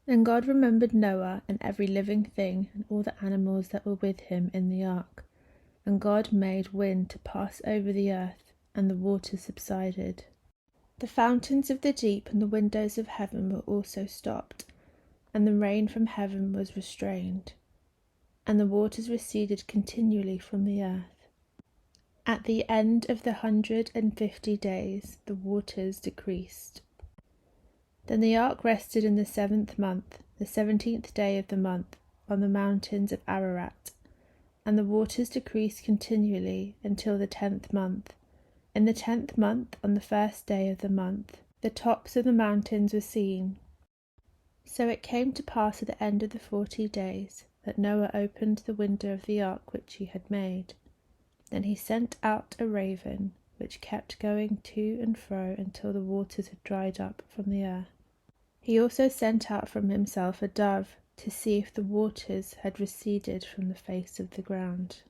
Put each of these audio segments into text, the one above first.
Then God remembered Noah and every living thing and all the animals that were with him in the ark. And God made wind to pass over the earth, and the waters subsided. The fountains of the deep and the windows of heaven were also stopped, and the rain from heaven was restrained, and the waters receded continually from the earth. At the end of the 150 days the waters decreased. Then the ark rested in the 7th month, the 17th day of the month, on the mountains of Ararat, and the waters decreased continually until the 10th month. In the 10th month, on the 1st day of the month, the tops of the mountains were seen. So it came to pass at the end of the 40 days that Noah opened the window of the ark which he had made. Then he sent out a raven, which kept going to and fro until the waters had dried up from the earth. He also sent out from himself a dove to see if the waters had receded from the face of the ground.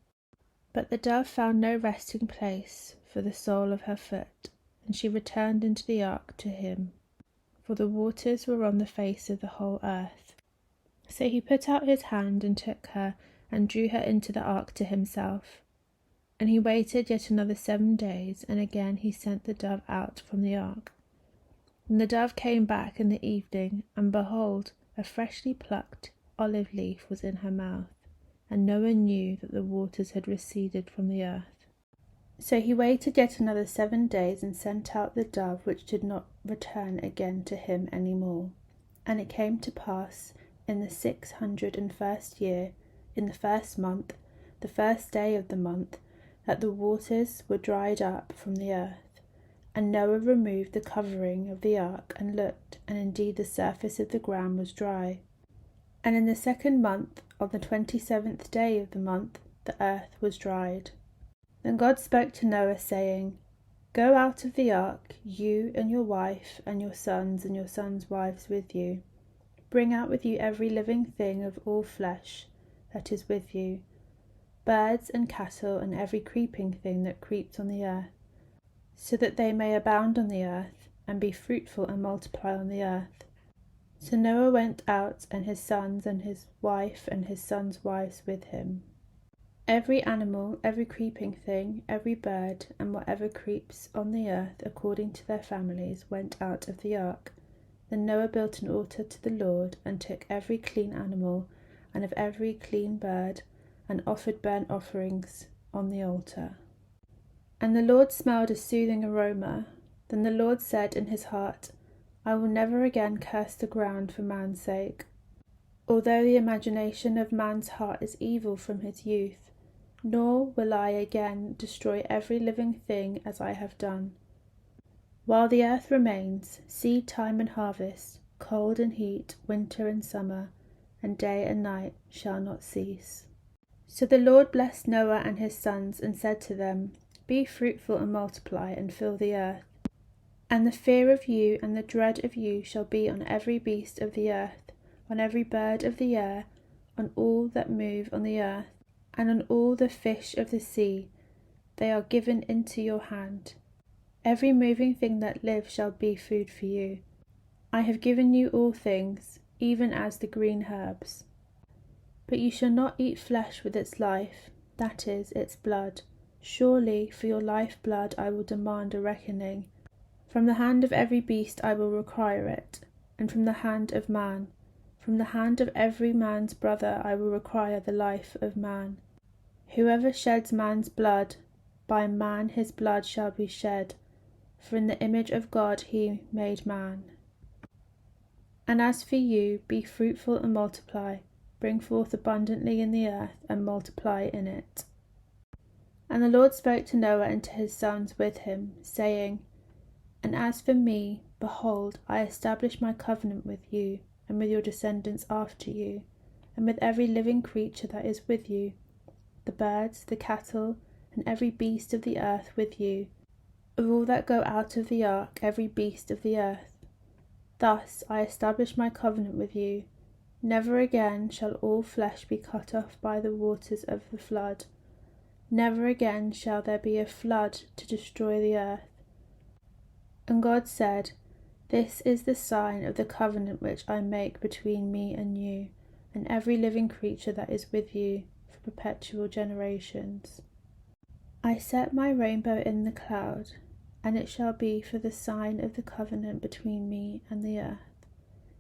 But the dove found no resting place for the sole of her foot, and she returned into the ark to him, for the waters were on the face of the whole earth. So he put out his hand and took her, and drew her into the ark to himself. And he waited yet another 7 days, and again he sent the dove out from the ark. And the dove came back in the evening, and behold, a freshly plucked olive leaf was in her mouth, and Noah knew that the waters had receded from the earth. So he waited yet another 7 days, and sent out the dove, which did not return again to him any more. And it came to pass in the 601st year, in the 1st month, the 1st day of the month, that the waters were dried up from the earth. And Noah removed the covering of the ark, and looked, and indeed the surface of the ground was dry. And in the 2nd month, on the 27th day of the month, the earth was dried. Then God spoke to Noah, saying, Go out of the ark, you and your wife, and your sons wives with you. Bring out with you every living thing of all flesh that is with you, birds and cattle, and every creeping thing that creeps on the earth, so that they may abound on the earth, and be fruitful and multiply on the earth. So Noah went out, and his sons and his wife and his sons' wives with him. Every animal, every creeping thing, every bird, and whatever creeps on the earth according to their families went out of the ark. Then Noah built an altar to the Lord, and took every clean animal, and of every clean bird, and offered burnt offerings on the altar. And the Lord smelled a soothing aroma. Then the Lord said in his heart, I will never again curse the ground for man's sake, although the imagination of man's heart is evil from his youth, nor will I again destroy every living thing as I have done. While the earth remains, seed time and harvest, cold and heat, winter and summer, and day and night shall not cease. So the Lord blessed Noah and his sons, and said to them, Be fruitful and multiply, and fill the earth. And the fear of you and the dread of you shall be on every beast of the earth, on every bird of the air, on all that move on the earth, and on all the fish of the sea. They are given into your hand. Every moving thing that lives shall be food for you. I have given you all things, even as the green herbs. But you shall not eat flesh with its life, that is, its blood. Surely for your life blood I will demand a reckoning. From the hand of every beast I will require it, and from the hand of man. From the hand of every man's brother I will require the life of man. Whoever sheds man's blood, by man his blood shall be shed, for in the image of God he made man. And as for you, be fruitful and multiply, bring forth abundantly in the earth, and multiply in it. And the Lord spoke to Noah and to his sons with him, saying, And as for me, behold, I establish my covenant with you, and with your descendants after you, and with every living creature that is with you, the birds, the cattle, and every beast of the earth with you, of all that go out of the ark, every beast of the earth. Thus I establish my covenant with you. Never again shall all flesh be cut off by the waters of the flood. Never again shall there be a flood to destroy the earth. And God said, This is the sign of the covenant which I make between me and you, and every living creature that is with you for perpetual generations. I set my rainbow in the cloud, and it shall be for the sign of the covenant between me and the earth.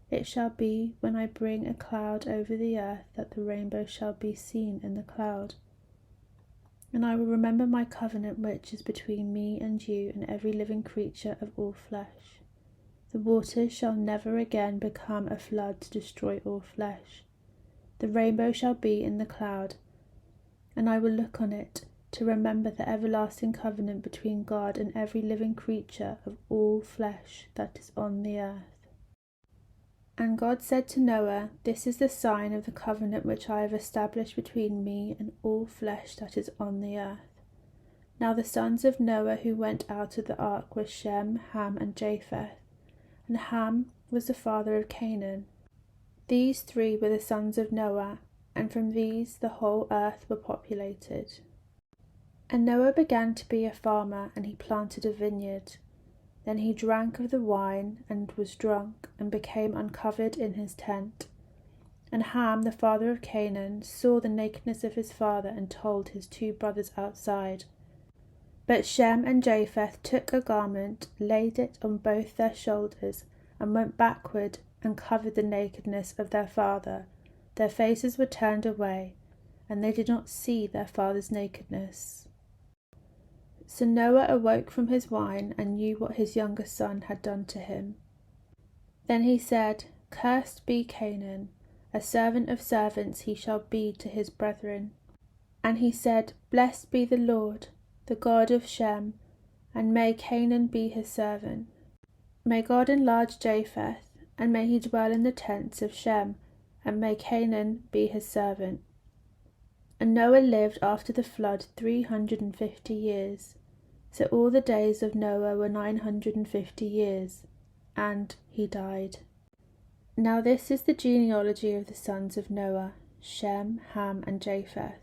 It shall be when I bring a cloud over the earth that the rainbow shall be seen in the cloud. And I will remember my covenant which is between me and you and every living creature of all flesh. The waters shall never again become a flood to destroy all flesh. The rainbow shall be in the cloud, and I will look on it to remember the everlasting covenant between God and every living creature of all flesh that is on the earth. And God said to Noah, This is the sign of the covenant which I have established between me and all flesh that is on the earth. Now the sons of Noah who went out of the ark were Shem, Ham, and Japheth. And Ham was the father of Canaan. These three were the sons of Noah, and from these the whole earth were populated. And Noah began to be a farmer, and he planted a vineyard. Then he drank of the wine, and was drunk, and became uncovered in his tent. And Ham, the father of Canaan, saw the nakedness of his father, and told his two brothers outside. But Shem and Japheth took a garment, laid it on both their shoulders, and went backward and covered the nakedness of their father. Their faces were turned away, and they did not see their father's nakedness. So Noah awoke from his wine and knew what his younger son had done to him. Then he said, Cursed be Canaan, a servant of servants he shall be to his brethren. And he said, Blessed be the Lord, the God of Shem, and may Canaan be his servant. May God enlarge Japheth, and may he dwell in the tents of Shem, and may Canaan be his servant. And Noah lived after the flood 350 years. So all the days of Noah were 950 years, and he died. Now this is the genealogy of the sons of Noah, Shem, Ham, and Japheth.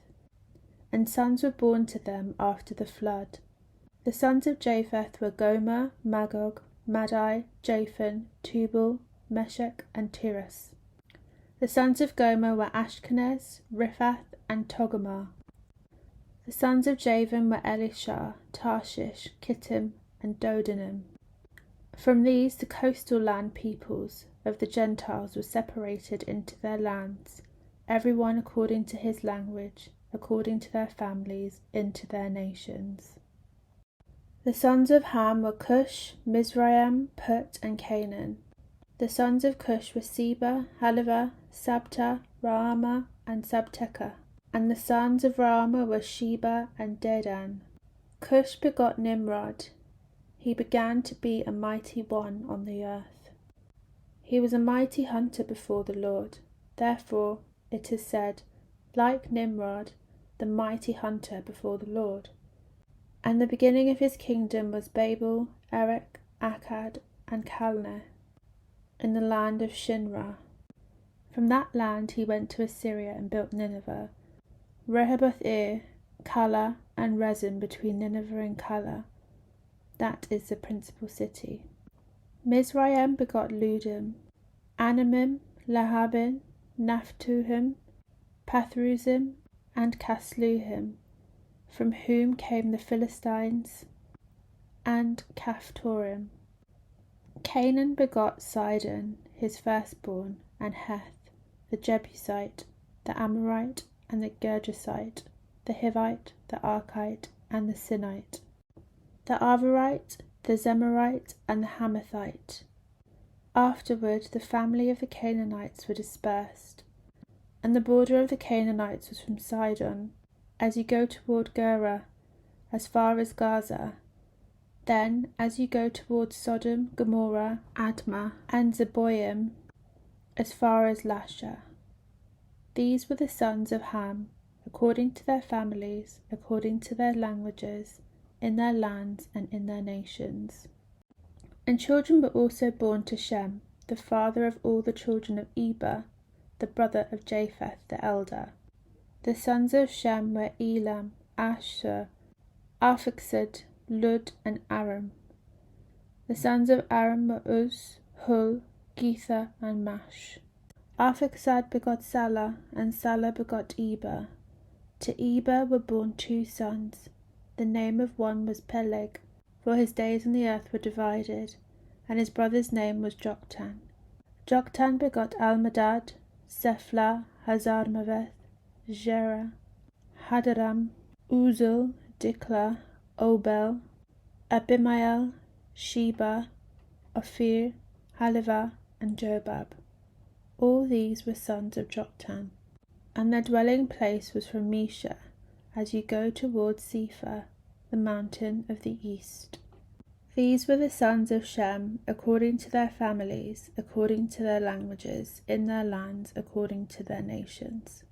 And sons were born to them after the flood. The sons of Japheth were Gomer, Magog, Madai, Japhan, Tubal, Meshech, and Tiras. The sons of Gomer were Ashkenaz, Riphath, and Togarmah. The sons of Javan were Elishah, Tarshish, Kittim, and Dodanim. From these the coastal land peoples of the Gentiles were separated into their lands, every one according to his language, according to their families, into their nations. The sons of Ham were Cush, Mizraim, Put, and Canaan. The sons of Cush were Seba, Halivah, Sabta, Raamah, and Sabteka. And the sons of Raamah were Sheba and Dedan. Cush begot Nimrod. He began to be a mighty one on the earth. He was a mighty hunter before the Lord. Therefore it is said, like Nimrod, the mighty hunter before the Lord. And the beginning of his kingdom was Babel, Erech, Akkad, and Calneh, in the land of Shinrah. From that land he went to Assyria and built Nineveh, Rehoboth-ir, Calah, and Rezin between Nineveh and Calah. That is the principal city. Mizraim begot Ludim, Anamim, Lahabin, Naphtuhim, Pathruzim, and Casluhim, from whom came the Philistines, and Caphtorim. Canaan begot Sidon, his firstborn, and Heth, the Jebusite, the Amorite, and the Gergesite, the Hivite, the Archite, and the Sinite, the Arvarite, the Zemarite, and the Hamathite. Afterward the family of the Canaanites were dispersed, and the border of the Canaanites was from Sidon, as you go toward Gerar, as far as Gaza. Then, as you go toward Sodom, Gomorrah, Admah, and Zeboim, as far as Lasha. These were the sons of Ham, according to their families, according to their languages, in their lands and in their nations. And children were also born to Shem, the father of all the children of Eber, the brother of Japheth the elder. The sons of Shem were Elam, Ashur, Arphaxad, Lud, and Aram. The sons of Aram were Uz, Hul, Gether, and Mash. Arphaxad begot Salah, and Salah begot Eber. To Eber were born 2 sons. The name of one was Peleg, for his days on the earth were divided, and his brother's name was Joktan. Joktan begot Almadad, Sephlah, Hazarmaveth, Jerah, Hadaram, Uzal, Diklah, Obel, Abimael, Sheba, Ophir, Halivah, and Jobab. All these were sons of Joktan, and their dwelling place was from Mesha, as you go towards Sephar, the mountain of the east. These were the sons of Shem, according to their families, according to their languages, in their lands, according to their nations.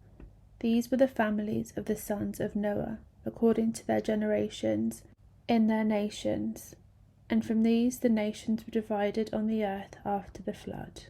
These were the families of the sons of Noah, according to their generations, in their nations. And from these the nations were divided on the earth after the flood.